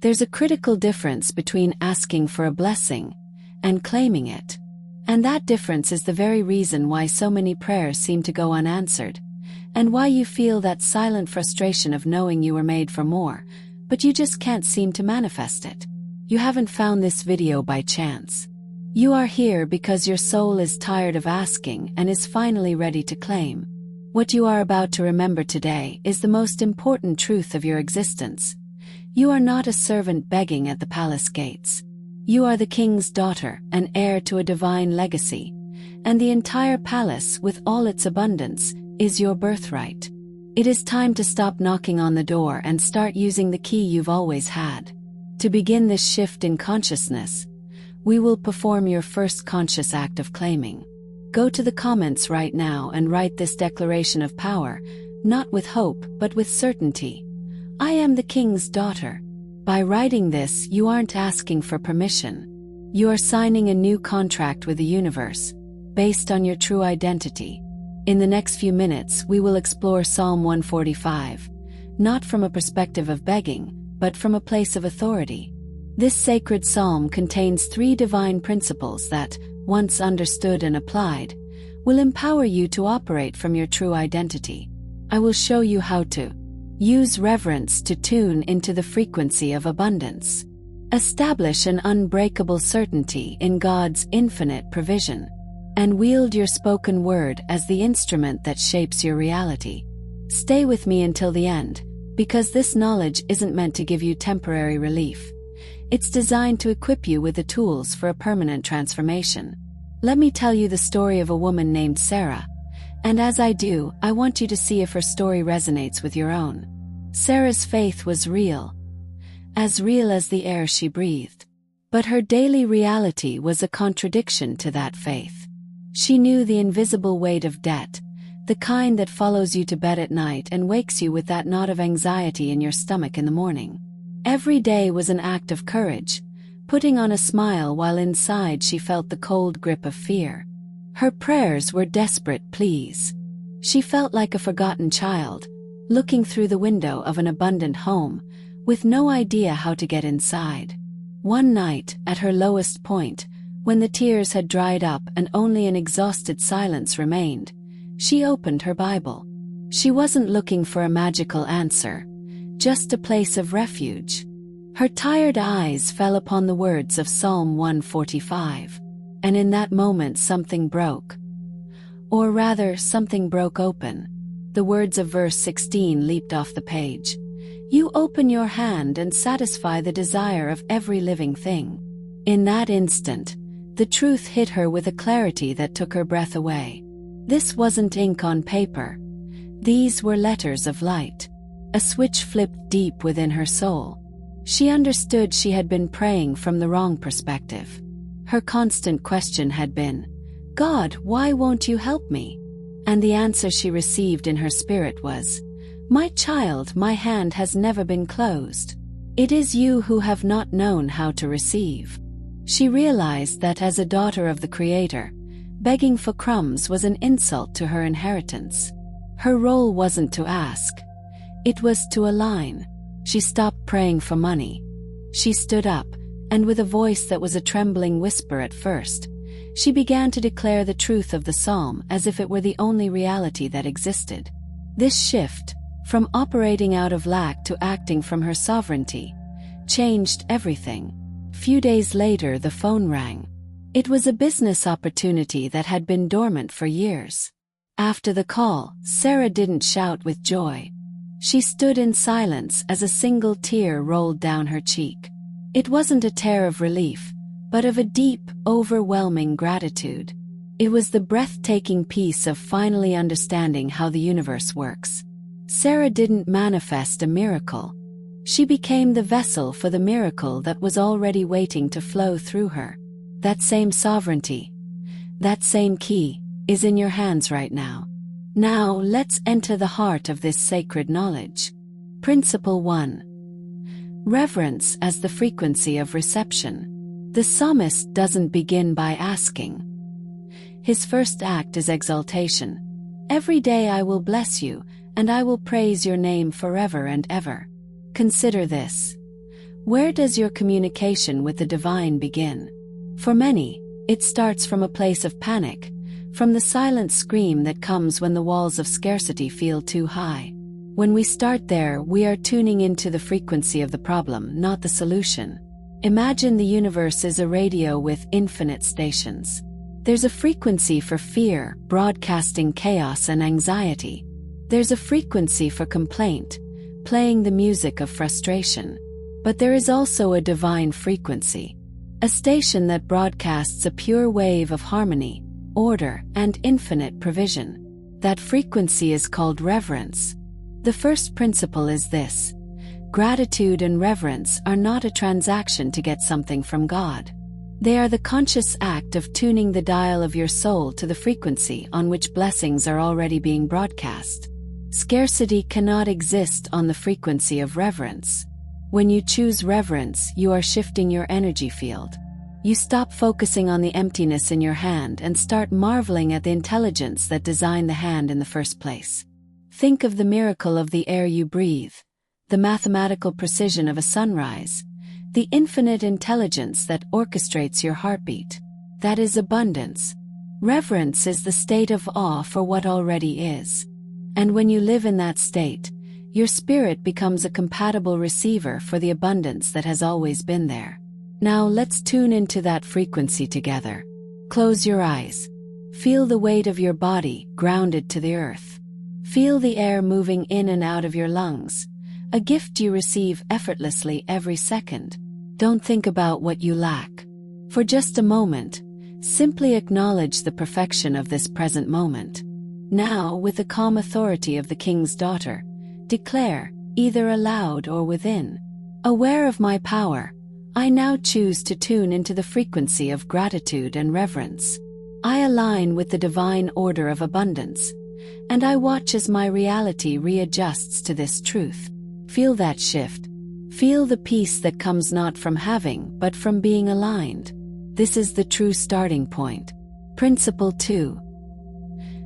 There's a critical difference between asking for a blessing and claiming it. And that difference is the very reason why so many prayers seem to go unanswered, and why you feel that silent frustration of knowing you were made for more, but you just can't seem to manifest it. You haven't found this video by chance. You are here because your soul is tired of asking and is finally ready to claim. What you are about to remember today is the most important truth of your existence. You are not a servant begging at the palace gates. You are the king's daughter, an heir to a divine legacy, and the entire palace, with all its abundance, is your birthright. It is time to stop knocking on the door and start using the key you've always had. To begin this shift in consciousness, we will perform your first conscious act of claiming. Go to the comments right now and write this declaration of power, not with hope but with certainty. I am the king's daughter. By writing this, you aren't asking for permission. You are signing a new contract with the universe, based on your true identity. In the next few minutes, we will explore Psalm 145, not from a perspective of begging, but from a place of authority. This sacred psalm contains 3 divine principles that, once understood and applied, will empower you to operate from your true identity. I will show you how to use reverence to tune into the frequency of abundance. Establish an unbreakable certainty in God's infinite provision, and wield your spoken word as the instrument that shapes your reality. Stay with me until the end, because this knowledge isn't meant to give you temporary relief. It's designed to equip you with the tools for a permanent transformation. Let me tell you the story of a woman named Sarah, and as I do, I want you to see if her story resonates with your own. Sarah's faith was real as the air she breathed. But her daily reality was a contradiction to that faith. She knew the invisible weight of debt, the kind that follows you to bed at night and wakes you with that knot of anxiety in your stomach in the morning. Every day was an act of courage, putting on a smile while inside she felt the cold grip of fear. Her prayers were desperate pleas. She felt like a forgotten child, looking through the window of an abundant home, with no idea how to get inside. One night, at her lowest point, when the tears had dried up and only an exhausted silence remained, she opened her Bible. She wasn't looking for a magical answer, just a place of refuge. Her tired eyes fell upon the words of Psalm 145, and in that moment something broke. Or rather, something broke open. The words of verse 16 leaped off the page. You open your hand and satisfy the desire of every living thing. In that instant, the truth hit her with a clarity that took her breath away. This wasn't ink on paper. These were letters of light. A switch flipped deep within her soul. She understood she had been praying from the wrong perspective. Her constant question had been, God, why won't you help me? And the answer she received in her spirit was, My child, my hand has never been closed. It is you who have not known how to receive. She realized that as a daughter of the Creator, begging for crumbs was an insult to her inheritance. Her role wasn't to ask. It was to align. She stopped praying for money. She stood up, and with a voice that was a trembling whisper at first, she began to declare the truth of the psalm as if it were the only reality that existed. This shift, from operating out of lack to acting from her sovereignty, changed everything. Few days later, the phone rang. It was a business opportunity that had been dormant for years. After the call, Sarah didn't shout with joy. She stood in silence as a single tear rolled down her cheek. It wasn't a tear of relief, but of a deep, overwhelming gratitude. It was the breathtaking peace of finally understanding how the universe works. Sarah didn't manifest a miracle. She became the vessel for the miracle that was already waiting to flow through her. That same sovereignty, that same key, is in your hands right now. Now, let's enter the heart of this sacred knowledge. Principle 1. Reverence as the frequency of reception. The psalmist doesn't begin by asking. His first act is exaltation. Every day I will bless you, and I will praise your name forever and ever. Consider this. Where does your communication with the divine begin? For many, it starts from a place of panic, from the silent scream that comes when the walls of scarcity feel too high. When we start there, we are tuning into the frequency of the problem, not the solution. Imagine the universe is a radio with infinite stations. There's a frequency for fear, broadcasting chaos and anxiety. There's a frequency for complaint, playing the music of frustration. But there is also a divine frequency, a station that broadcasts a pure wave of harmony, order, and infinite provision. That frequency is called reverence. The first principle is this: gratitude and reverence are not a transaction to get something from God. They are the conscious act of tuning the dial of your soul to the frequency on which blessings are already being broadcast. Scarcity cannot exist on the frequency of reverence. When you choose reverence, you are shifting your energy field. You stop focusing on the emptiness in your hand and start marveling at the intelligence that designed the hand in the first place. Think of the miracle of the air you breathe, the mathematical precision of a sunrise, the infinite intelligence that orchestrates your heartbeat. That is abundance. Reverence is the state of awe for what already is. And when you live in that state, your spirit becomes a compatible receiver for the abundance that has always been there. Now let's tune into that frequency together. Close your eyes. Feel the weight of your body grounded to the earth. Feel the air moving in and out of your lungs, a gift you receive effortlessly every second. Don't think about what you lack. For just a moment, simply acknowledge the perfection of this present moment. Now, with the calm authority of the king's daughter, declare, either aloud or within, aware of my power, I now choose to tune into the frequency of gratitude and reverence. I align with the divine order of abundance, and I watch as my reality readjusts to this truth. Feel that shift. Feel the peace that comes not from having, but from being aligned. This is the true starting point. Principle 2.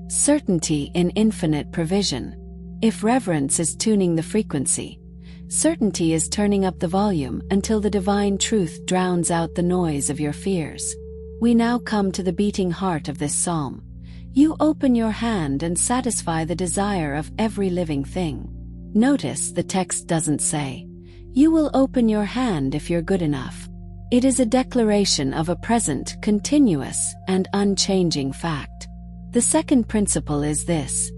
Certainty in infinite provision. If reverence is tuning the frequency, certainty is turning up the volume until the divine truth drowns out the noise of your fears. We now come to the beating heart of this psalm. You open your hand and satisfy the desire of every living thing. Notice the text doesn't say, you will open your hand if you're good enough. It is a declaration of a present, continuous, and unchanging fact. The second principle is this: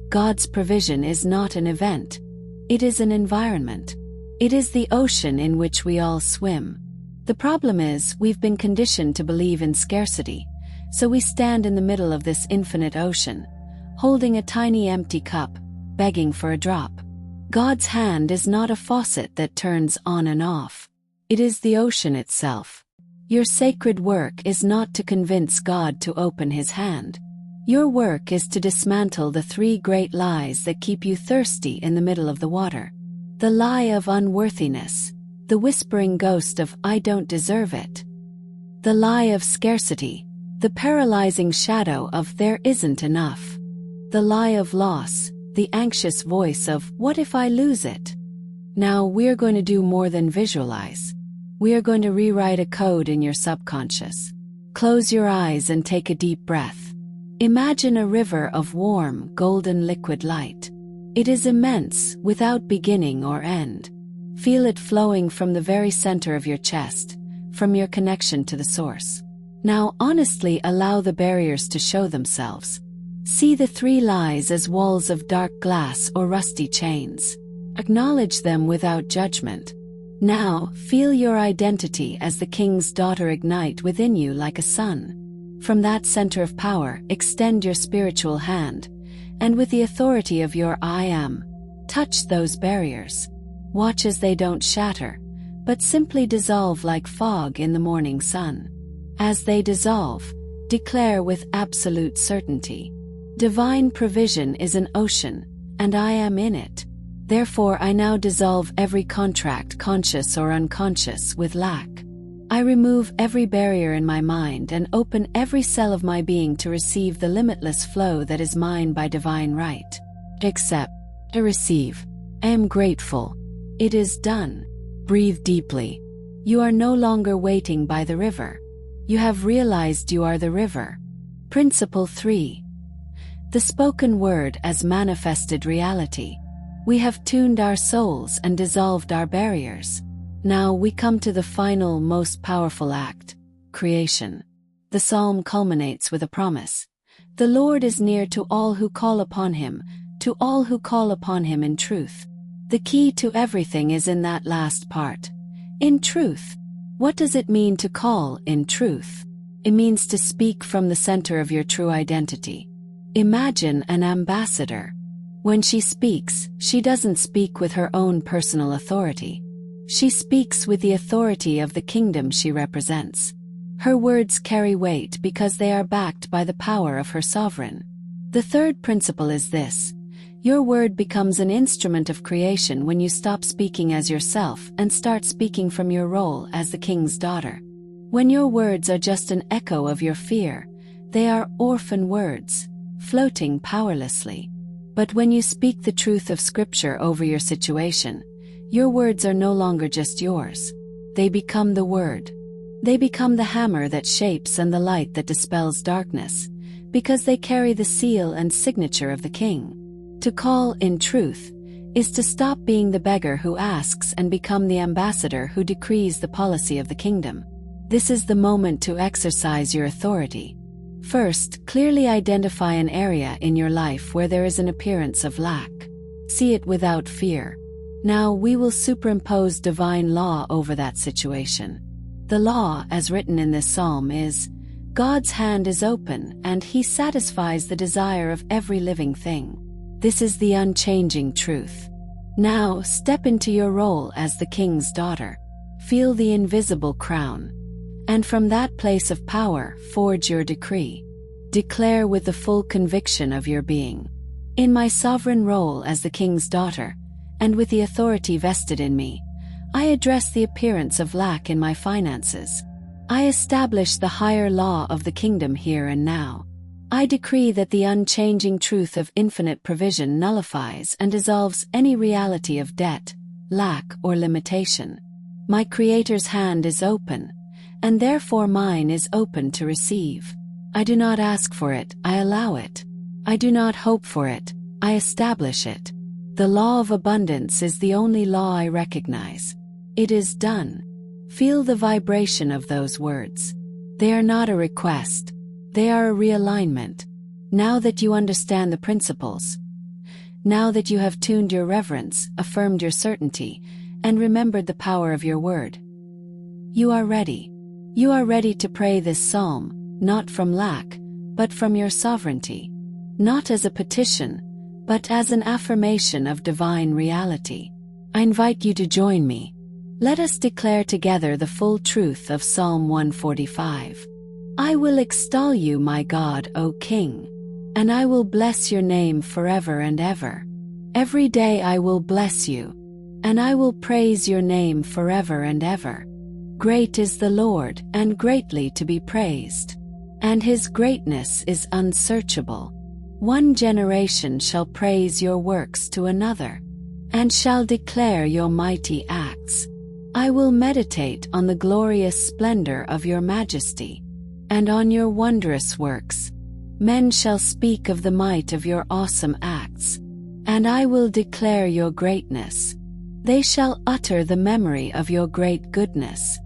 God's provision is not an event. It is an environment. It is the ocean in which we all swim. The problem is, we've been conditioned to believe in scarcity, so we stand in the middle of this infinite ocean, holding a tiny empty cup, begging for a drop. God's hand is not a faucet that turns on and off. It is the ocean itself. Your sacred work is not to convince God to open his hand. Your work is to dismantle the 3 great lies that keep you thirsty in the middle of the water. The lie of unworthiness, the whispering ghost of I don't deserve it. The lie of scarcity, the paralyzing shadow of there isn't enough. The lie of loss, the anxious voice of what if I lose it? Now we're going to do more than visualize. We are going to rewrite a code in your subconscious. Close your eyes and take a deep breath. Imagine a river of warm, golden liquid light. It is immense, without beginning or end. Feel it flowing from the very center of your chest, from your connection to the source. Now honestly allow the barriers to show themselves. See the 3 lies as walls of dark glass or rusty chains. Acknowledge them without judgment. Now, feel your identity as the king's daughter ignite within you like a sun. From that center of power, extend your spiritual hand, and with the authority of your I am, touch those barriers. Watch as they don't shatter, but simply dissolve like fog in the morning sun. As they dissolve, declare with absolute certainty, divine provision is an ocean, and I am in it. Therefore I now dissolve every contract, conscious or unconscious, with lack. I remove every barrier in my mind and open every cell of my being to receive the limitless flow that is mine by divine right. Accept. To receive. I am grateful. It is done. Breathe deeply. You are no longer waiting by the river. You have realized you are the river. Principle 3. The spoken word as manifested reality. We have tuned our souls and dissolved our barriers. Now we come to the final, most powerful act, creation. The psalm culminates with a promise. The Lord is near to all who call upon him, to all who call upon him in truth. The key to everything is in that last part. In truth. What does it mean to call in truth? It means to speak from the center of your true identity. Imagine an ambassador. When she speaks, she doesn't speak with her own personal authority. She speaks with the authority of the kingdom she represents. Her words carry weight because they are backed by the power of her sovereign. The third principle is this. Your word becomes an instrument of creation when you stop speaking as yourself and start speaking from your role as the king's daughter. When your words are just an echo of your fear, they are orphan words, floating powerlessly. But when you speak the truth of Scripture over your situation, your words are no longer just yours. They become the Word. They become the hammer that shapes and the light that dispels darkness, because they carry the seal and signature of the King. To call in truth is to stop being the beggar who asks and become the ambassador who decrees the policy of the kingdom. This is the moment to exercise your authority. First, clearly identify an area in your life where there is an appearance of lack. See it without fear. Now we will superimpose divine law over that situation. The law, as written in this psalm, is, God's hand is open and he satisfies the desire of every living thing. This is the unchanging truth. Now step into your role as the king's daughter. Feel the invisible crown. And from that place of power, forge your decree. Declare with the full conviction of your being. In my sovereign role as the king's daughter, and with the authority vested in me, I address the appearance of lack in my finances. I establish the higher law of the kingdom here and now. I decree that the unchanging truth of infinite provision nullifies and dissolves any reality of debt, lack, or limitation. My Creator's hand is open, and therefore mine is open to receive. I do not ask for it, I allow it. I do not hope for it, I establish it. The law of abundance is the only law I recognize. It is done. Feel the vibration of those words. They are not a request. They are a realignment. Now that you understand the principles, now that you have tuned your reverence, affirmed your certainty, and remembered the power of your word, you are ready. You are ready to pray this psalm, not from lack, but from your sovereignty. Not as a petition, but as an affirmation of divine reality. I invite you to join me. Let us declare together the full truth of Psalm 145. I will extol you, my God, O King, and I will bless your name forever and ever. Every day I will bless you, and I will praise your name forever and ever. Great is the Lord, and greatly to be praised, and his greatness is unsearchable. One generation shall praise your works to another, and shall declare your mighty acts. I will meditate on the glorious splendor of your majesty, and on your wondrous works. Men shall speak of the might of your awesome acts, and I will declare your greatness. They shall utter the memory of your great goodness,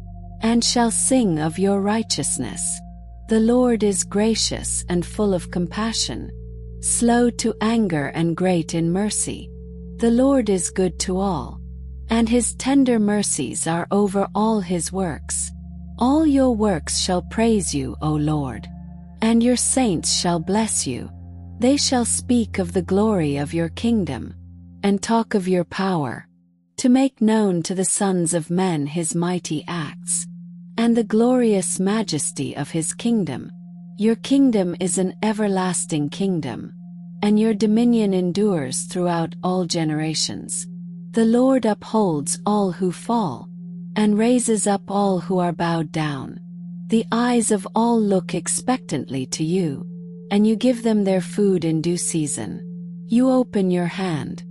and shall sing of your righteousness. The Lord is gracious and full of compassion, slow to anger and great in mercy. The Lord is good to all, and his tender mercies are over all his works. All your works shall praise you, O Lord, and your saints shall bless you. They shall speak of the glory of your kingdom, and talk of your power, to make known to the sons of men his mighty acts, and the glorious majesty of his kingdom. Your kingdom is an everlasting kingdom, and your dominion endures throughout all generations. The Lord upholds all who fall, and raises up all who are bowed down. The eyes of all look expectantly to you, and you give them their food in due season. You open your hand,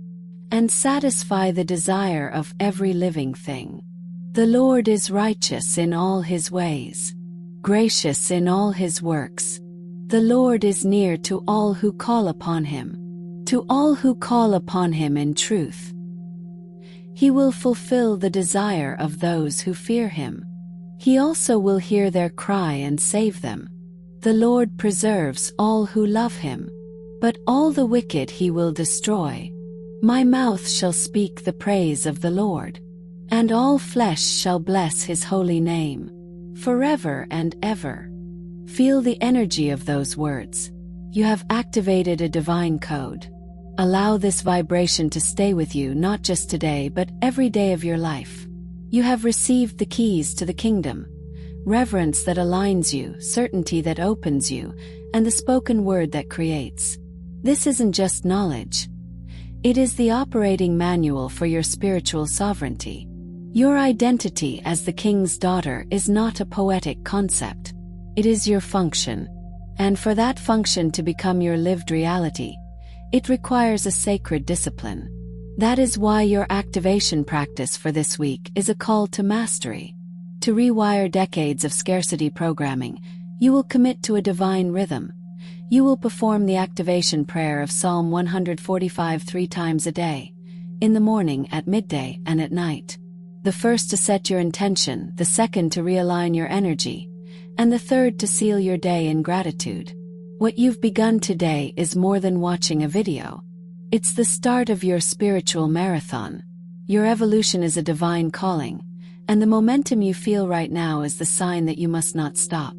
and satisfy the desire of every living thing. The Lord is righteous in all his ways, gracious in all his works. The Lord is near to all who call upon him, to all who call upon him in truth. He will fulfill the desire of those who fear him. He also will hear their cry and save them. The Lord preserves all who love him, but all the wicked he will destroy. My mouth shall speak the praise of the Lord, and all flesh shall bless his holy name, forever and ever. Feel the energy of those words. You have activated a divine code. Allow this vibration to stay with you not just today but every day of your life. You have received the keys to the kingdom, reverence that aligns you, certainty that opens you, and the spoken word that creates. This isn't just knowledge. It is the operating manual for your spiritual sovereignty. Your identity as the king's daughter is not a poetic concept. It is your function. And for that function to become your lived reality, it requires a sacred discipline. That is why your activation practice for this week is a call to mastery. To rewire decades of scarcity programming, you will commit to a divine rhythm. You will perform the activation prayer of Psalm 145 3 times a day, in the morning, at midday, and at night. The first to set your intention, the second to realign your energy, and the third to seal your day in gratitude. What you've begun today is more than watching a video. It's the start of your spiritual marathon. Your evolution is a divine calling, and the momentum you feel right now is the sign that you must not stop.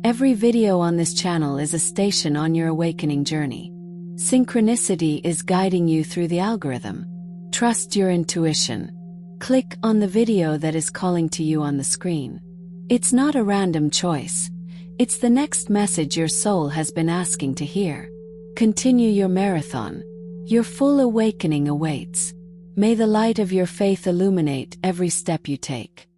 Every video on this channel is a station on your awakening journey. Synchronicity is guiding you through the algorithm. Trust your intuition. Click on the video that is calling to you on the screen. It's not a random choice. It's the next message your soul has been asking to hear. Continue your marathon. Your full awakening awaits. May the light of your faith illuminate every step you take.